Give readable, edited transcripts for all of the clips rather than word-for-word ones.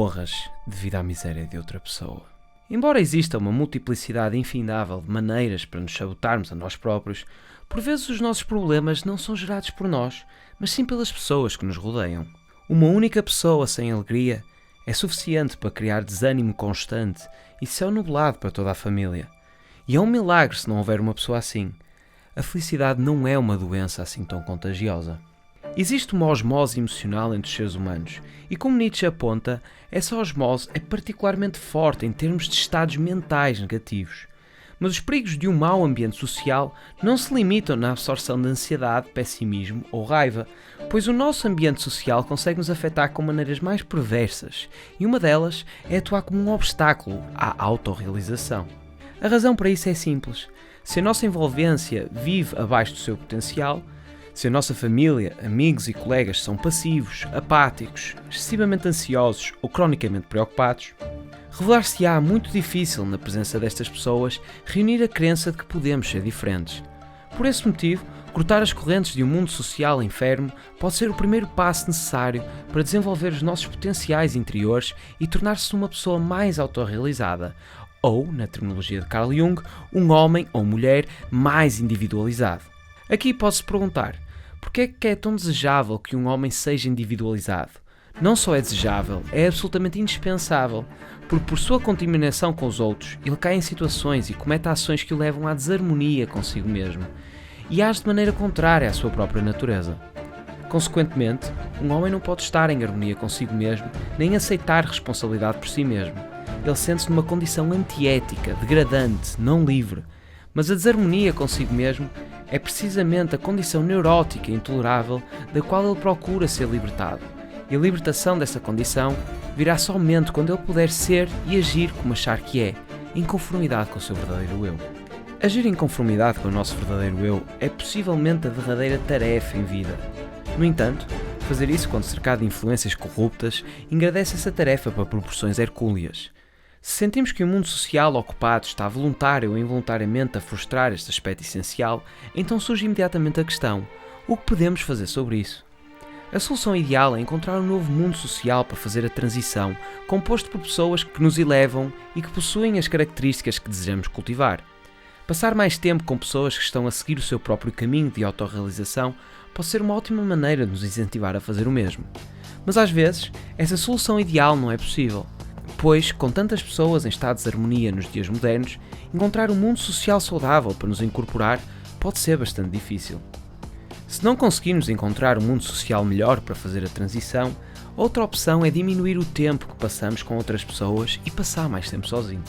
morras devido à miséria de outra pessoa. Embora exista uma multiplicidade infindável de maneiras para nos sabotarmos a nós próprios, por vezes os nossos problemas não são gerados por nós, mas sim pelas pessoas que nos rodeiam. Uma única pessoa sem alegria é suficiente para criar desânimo constante e céu nublado para toda a família. E é um milagre se não houver uma pessoa assim. A felicidade não é uma doença assim tão contagiosa. Existe uma osmose emocional entre os seres humanos, e como Nietzsche aponta, essa osmose é particularmente forte em termos de estados mentais negativos. Mas os perigos de um mau ambiente social não se limitam na absorção de ansiedade, pessimismo ou raiva, pois o nosso ambiente social consegue nos afetar com maneiras mais perversas, e uma delas é atuar como um obstáculo à autorrealização. A razão para isso é simples. Se a nossa envolvência vive abaixo do seu potencial, se a nossa família, amigos e colegas são passivos, apáticos, excessivamente ansiosos ou cronicamente preocupados, revelar-se-á muito difícil na presença destas pessoas reunir a crença de que podemos ser diferentes. Por esse motivo, cortar as correntes de um mundo social enfermo pode ser o primeiro passo necessário para desenvolver os nossos potenciais interiores e tornar-se uma pessoa mais autorrealizada, ou, na terminologia de Carl Jung, um homem ou mulher mais individualizado. Aqui pode-se perguntar, porquê é que é tão desejável que um homem seja individualizado? Não só é desejável, é absolutamente indispensável, porque por sua contaminação com os outros, ele cai em situações e comete ações que o levam à desarmonia consigo mesmo, e age de maneira contrária à sua própria natureza. Consequentemente, um homem não pode estar em harmonia consigo mesmo, nem aceitar responsabilidade por si mesmo. Ele sente-se numa condição antiética, degradante, não livre, mas a desarmonia consigo mesmo é precisamente a condição neurótica e intolerável da qual ele procura ser libertado. E a libertação dessa condição virá somente quando ele puder ser e agir como achar que é, em conformidade com o seu verdadeiro eu. Agir em conformidade com o nosso verdadeiro eu é possivelmente a derradeira tarefa em vida. No entanto, fazer isso quando cercado de influências corruptas engrandece essa tarefa para proporções hercúleas. Se sentimos que o mundo social ocupado está voluntário ou involuntariamente a frustrar este aspecto essencial, então surge imediatamente a questão: o que podemos fazer sobre isso? A solução ideal é encontrar um novo mundo social para fazer a transição, composto por pessoas que nos elevam e que possuem as características que desejamos cultivar. Passar mais tempo com pessoas que estão a seguir o seu próprio caminho de autorrealização pode ser uma ótima maneira de nos incentivar a fazer o mesmo. Mas às vezes, essa solução ideal não é possível. Pois, com tantas pessoas em estado de desarmonia nos dias modernos, encontrar um mundo social saudável para nos incorporar pode ser bastante difícil. Se não conseguirmos encontrar um mundo social melhor para fazer a transição, outra opção é diminuir o tempo que passamos com outras pessoas e passar mais tempo sozinho.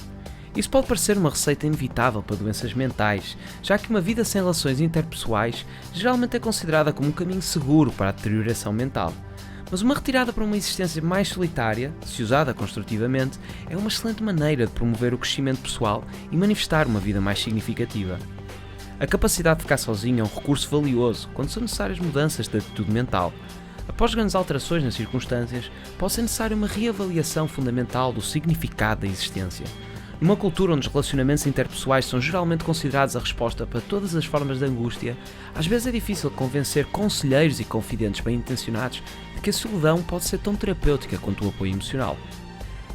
Isso pode parecer uma receita inevitável para doenças mentais, já que uma vida sem relações interpessoais geralmente é considerada como um caminho seguro para a deterioração mental. Mas uma retirada para uma existência mais solitária, se usada construtivamente, é uma excelente maneira de promover o crescimento pessoal e manifestar uma vida mais significativa. A capacidade de ficar sozinho é um recurso valioso quando são necessárias mudanças de atitude mental. Após grandes alterações nas circunstâncias, pode ser necessária uma reavaliação fundamental do significado da existência. Numa cultura onde os relacionamentos interpessoais são geralmente considerados a resposta para todas as formas de angústia, às vezes é difícil convencer conselheiros e confidentes bem-intencionados de que a solidão pode ser tão terapêutica quanto o apoio emocional.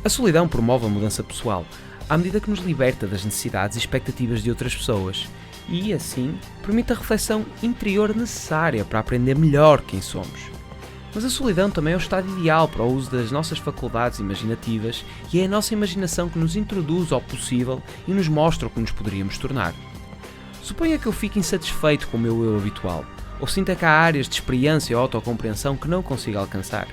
A solidão promove a mudança pessoal, à medida que nos liberta das necessidades e expectativas de outras pessoas, e, assim, permite a reflexão interior necessária para aprender melhor quem somos. Mas a solidão também é o estado ideal para o uso das nossas faculdades imaginativas e é a nossa imaginação que nos introduz ao possível e nos mostra o que nos poderíamos tornar. Suponha que eu fique insatisfeito com o meu eu habitual, ou sinta que há áreas de experiência ou autocompreensão que não consigo alcançar.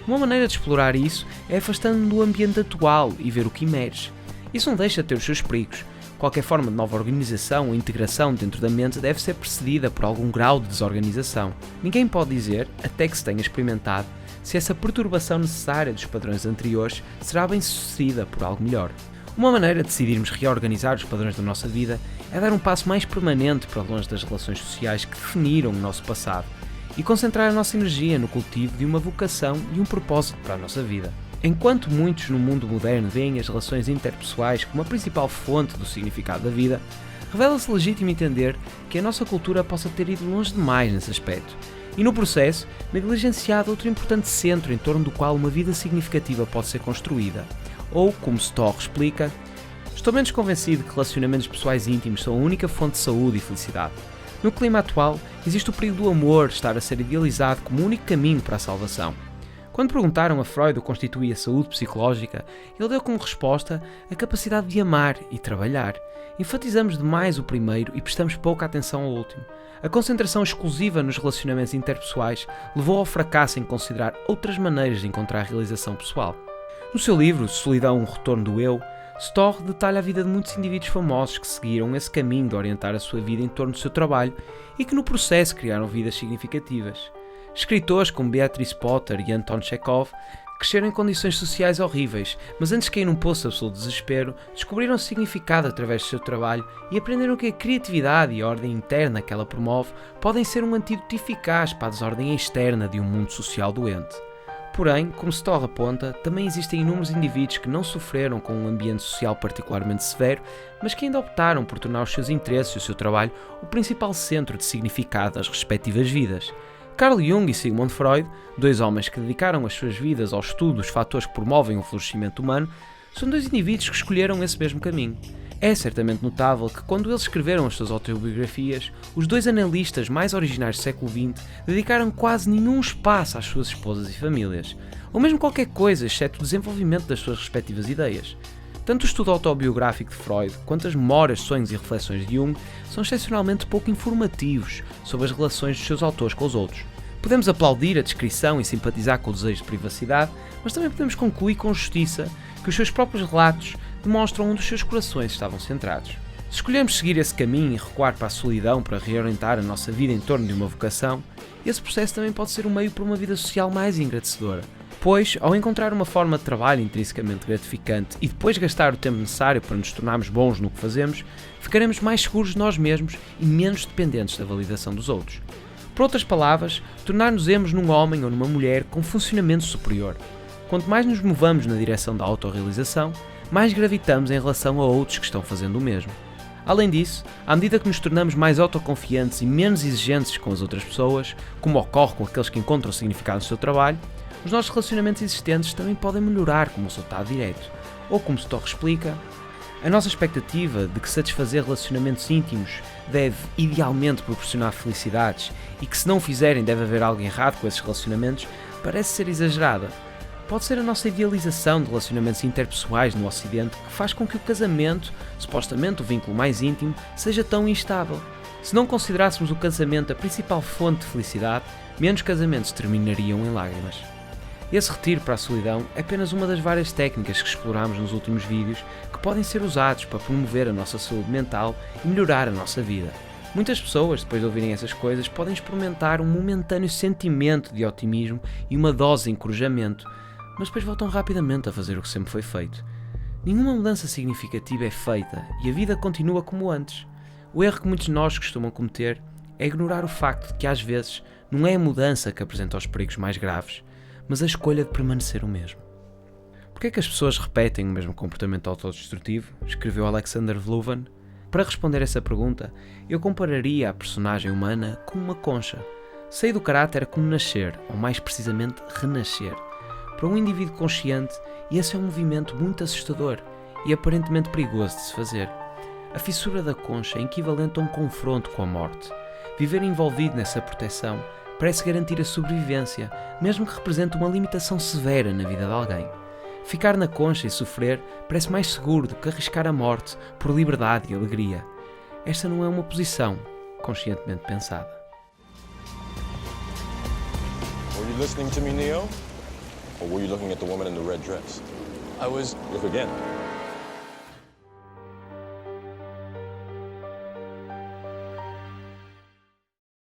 Uma maneira de explorar isso é afastando-me do ambiente atual e ver o que emerge. Isso não deixa de ter os seus perigos. Qualquer forma de nova organização ou integração dentro da mente deve ser precedida por algum grau de desorganização. Ninguém pode dizer, até que se tenha experimentado, se essa perturbação necessária dos padrões anteriores será bem sucedida por algo melhor. Uma maneira de decidirmos reorganizar os padrões da nossa vida é dar um passo mais permanente para longe das relações sociais que definiram o nosso passado e concentrar a nossa energia no cultivo de uma vocação e um propósito para a nossa vida. Enquanto muitos no mundo moderno veem as relações interpessoais como a principal fonte do significado da vida, revela-se legítimo entender que a nossa cultura possa ter ido longe demais nesse aspecto e, no processo, negligenciado outro importante centro em torno do qual uma vida significativa pode ser construída. Ou, como Storr explica, estou menos convencido que relacionamentos pessoais íntimos são a única fonte de saúde e felicidade. No clima atual, existe o perigo do amor estar a ser idealizado como o único caminho para a salvação. Quando perguntaram a Freud o que constituía a saúde psicológica, ele deu como resposta a capacidade de amar e trabalhar. Enfatizamos demais o primeiro e prestamos pouca atenção ao último. A concentração exclusiva nos relacionamentos interpessoais levou ao fracasso em considerar outras maneiras de encontrar a realização pessoal. No seu livro Solidão, o Retorno do Eu, Storr detalha a vida de muitos indivíduos famosos que seguiram esse caminho de orientar a sua vida em torno do seu trabalho e que no processo criaram vidas significativas. Escritores como Beatrice Potter e Anton Chekhov cresceram em condições sociais horríveis, mas antes de cair num poço de absoluto desespero, descobriram significado através do seu trabalho e aprenderam que a criatividade e a ordem interna que ela promove podem ser um antídoto eficaz para a desordem externa de um mundo social doente. Porém, como Storr aponta, também existem inúmeros indivíduos que não sofreram com um ambiente social particularmente severo, mas que ainda optaram por tornar os seus interesses e o seu trabalho o principal centro de significado das respectivas vidas. Carl Jung e Sigmund Freud, dois homens que dedicaram as suas vidas ao estudo dos fatores que promovem o florescimento humano, são dois indivíduos que escolheram esse mesmo caminho. É certamente notável que, quando eles escreveram as suas autobiografias, os dois analistas mais originais do século XX dedicaram quase nenhum espaço às suas esposas e famílias, ou mesmo qualquer coisa exceto o desenvolvimento das suas respectivas ideias. Tanto o estudo autobiográfico de Freud, quanto as memórias, sonhos e reflexões de Jung são excepcionalmente pouco informativos sobre as relações dos seus autores com os outros. Podemos aplaudir a descrição e simpatizar com o desejo de privacidade, mas também podemos concluir com justiça que os seus próprios relatos demonstram onde os seus corações estavam centrados. Se escolhermos seguir esse caminho e recuar para a solidão para reorientar a nossa vida em torno de uma vocação, esse processo também pode ser um meio para uma vida social mais engrandecedora. Pois, ao encontrar uma forma de trabalho intrinsecamente gratificante e depois gastar o tempo necessário para nos tornarmos bons no que fazemos, ficaremos mais seguros de nós mesmos e menos dependentes da validação dos outros. Por outras palavras, tornar-nos-emos num homem ou numa mulher com funcionamento superior. Quanto mais nos movamos na direção da autorrealização, mais gravitamos em relação a outros que estão fazendo o mesmo. Além disso, à medida que nos tornamos mais autoconfiantes e menos exigentes com as outras pessoas, como ocorre com aqueles que encontram significado no seu trabalho, os nossos relacionamentos existentes também podem melhorar como resultado direto. Ou como Storr explica, a nossa expectativa de que satisfazer relacionamentos íntimos deve idealmente proporcionar felicidades e que se não o fizerem deve haver algo errado com esses relacionamentos parece ser exagerada. Pode ser a nossa idealização de relacionamentos interpessoais no Ocidente que faz com que o casamento, supostamente o vínculo mais íntimo, seja tão instável. Se não considerássemos o casamento a principal fonte de felicidade, menos casamentos terminariam em lágrimas. Esse retiro para a solidão é apenas uma das várias técnicas que exploramos nos últimos vídeos que podem ser usados para promover a nossa saúde mental e melhorar a nossa vida. Muitas pessoas, depois de ouvirem essas coisas, podem experimentar um momentâneo sentimento de otimismo e uma dose de encorajamento, mas depois voltam rapidamente a fazer o que sempre foi feito. Nenhuma mudança significativa é feita e a vida continua como antes. O erro que muitos de nós costumam cometer é ignorar o facto de que às vezes não é a mudança que apresenta os perigos mais graves, mas a escolha de permanecer o mesmo. Por que é que as pessoas repetem o mesmo comportamento autodestrutivo? Escreveu Alexander Vluvan. Para responder essa pergunta, eu compararia a personagem humana com uma concha. Sair do caráter é como nascer, ou mais precisamente renascer. Para um indivíduo consciente, esse é um movimento muito assustador e aparentemente perigoso de se fazer. A fissura da concha é equivalente a um confronto com a morte. Viver envolvido nessa proteção parece garantir a sobrevivência, mesmo que represente uma limitação severa na vida de alguém. Ficar na concha e sofrer parece mais seguro do que arriscar a morte por liberdade e alegria. Esta não é uma posição conscientemente pensada. Were you listening to me, Neo? Or were you looking at the woman in the red dress? I was... Look again.